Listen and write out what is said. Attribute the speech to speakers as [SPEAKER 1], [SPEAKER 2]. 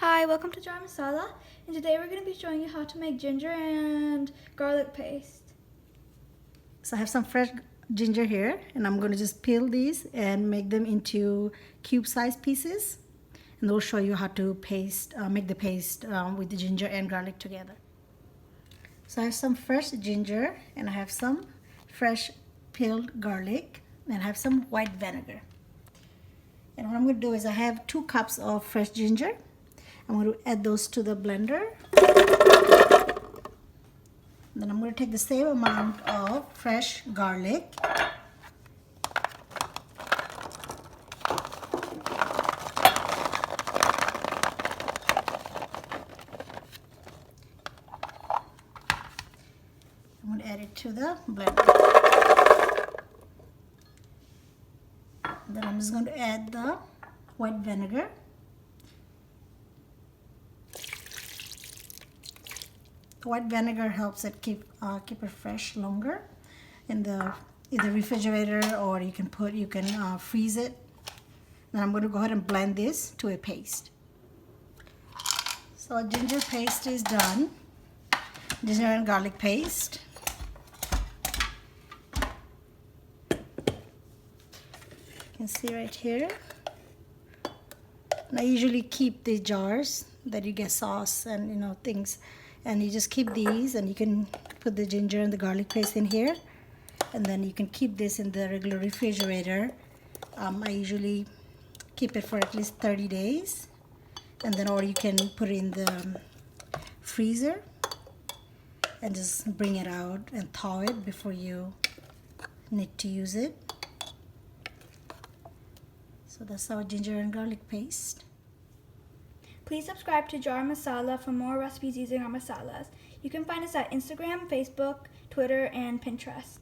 [SPEAKER 1] Hi, welcome to Jar Masala, and today we're going to be showing you how to make ginger and garlic paste.
[SPEAKER 2] So I have some fresh ginger here, and I'm going to just peel these and make them into cube-sized pieces, and we'll show you how to make the paste with the ginger and garlic together. So I have some fresh ginger, and I have some fresh peeled garlic, and I have some white vinegar. And what I'm going to do is I have 2 cups of fresh ginger. I'm going to add those to the blender. Then I'm going to take the same amount of fresh garlic. I'm going to add it to the blender. Then I'm just going to add the white vinegar. The white vinegar helps it keep it fresh longer in the either refrigerator, or you can freeze it. Then I'm going to go ahead and blend this to a paste. So a ginger paste is done. Ginger and garlic paste. You can see right here. And I usually keep the jars that you get sauce and things. And you just keep these, and you can put the ginger and the garlic paste in here, and then you can keep this in the regular refrigerator. I usually keep it for at least 30 days, and then or you can put it in the freezer and just bring it out and thaw it before you need to use it. So that's our ginger and garlic paste.
[SPEAKER 1] Please subscribe to Jar Masala for more recipes using our masalas. You can find us at Instagram, Facebook, Twitter, and Pinterest.